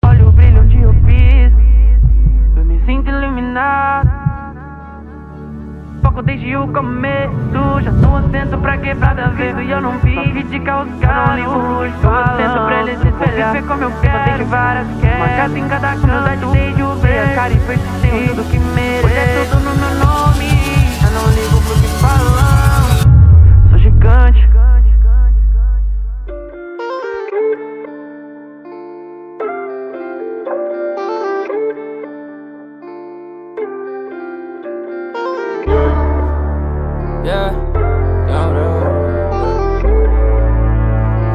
Olha o brilho onde eu fiz, eu me sinto iluminado. Foco desde o começo, já tô atento pra quebrada ver. E eu não vivo de causar, eu não ligo, tô atento pra eles se espelhar. Viver como eu quero, desde várias queres, uma casa em cada canto, desde o ver a cara e persistência, tudo que mereço. Hoje é tudo no meu nome, eu não ligo pro que falam. Sou gigante.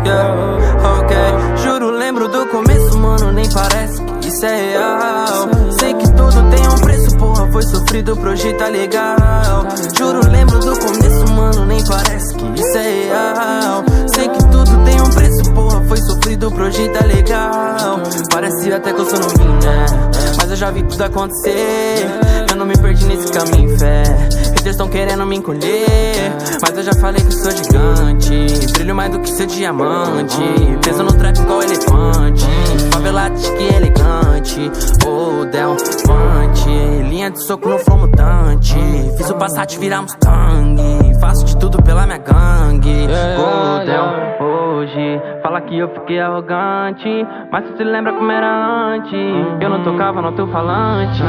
Yeah, ok. Juro, lembro do começo, mano, nem parece que isso é real. Sei que tudo tem um preço, porra, foi sofrido pra hoje tá legal. Juro, lembro do começo, mano, nem parece que isso é real. Sei que tudo tem um preço, porra, foi sofrido pra hoje tá legal. Parece até que eu sou novinho, né? Mas eu já vi tudo acontecer. Eu não me perdi nesse caminho, fé. Haters tão querendo me encolher, mas eu já falei que sou gigante. Brilho mais do que seu diamante. Peso no trap igual elefante. Favelate que elegante. Oh, Del Fante. Linha de soco no flow mutante. Fiz o Passat virar Mustang. Faço de tudo pela minha gangue. Oh, Del, hoje fala que eu fiquei arrogante, mas tu se lembra como era antes. Eu não tocava no alto-falante.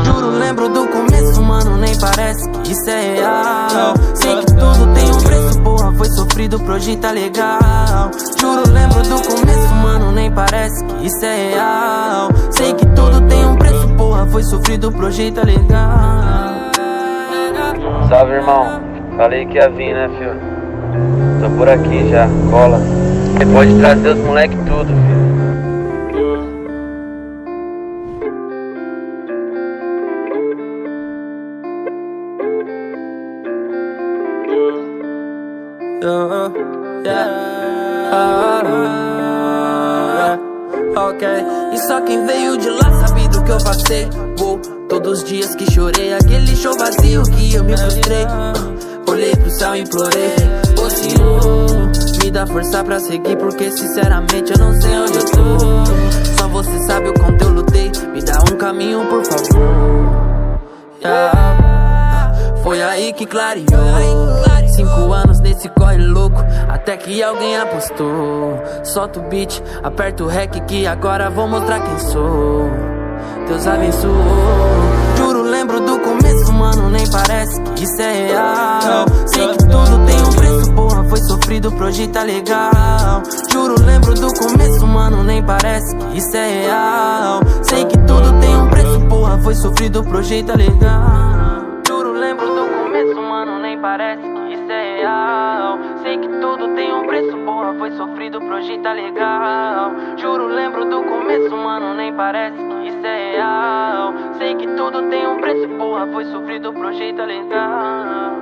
Juro, lembro do começo, mano, nem parece que isso é real. Sei que tudo tem um preço, porra, foi sofrido pra hoje tá legal. Juro, lembro do começo, mano, nem parece que isso é real. Sei que tudo tem um preço, porra, foi sofrido pra hoje tá legal. Salve, irmão. Falei que ia vir, né, filho? Tô por aqui já, cola. Você pode trazer os moleque tudo, filho. Ok, e só quem veio de lá sabe do que eu passei. Todos os dias que chorei, aquele show vazio que eu me frustrei. Olhei pro céu e implorei, ô Senhor, me dá força pra seguir, porque sinceramente eu não sei onde eu tô. Só você sabe o quanto eu lutei, me dá um caminho por favor. Foi aí que clareou. 5 anos nesse corre louco, até que alguém apostou. Solta o beat, aperta o rec que agora vou mostrar quem sou. Deus abençoou. Juro, lembro do começo, mano, nem parece que isso é real. Sei que tudo tem um preço, porra, foi sofrido pra hoje tá legal. Juro, lembro do começo, mano, nem parece que isso é real. Sei que tudo tem um preço, porra, foi sofrido pra hoje tá legal. Juro, lembro do começo, mano, nem parece que isso é real. Sei que tudo tem um preço, porra, foi sofrido pra hoje tá legal. Juro, lembro do começo, mano, nem parece que isso é real. Sei que tudo tem um preço, porra, foi sofrido pra hoje tá legal.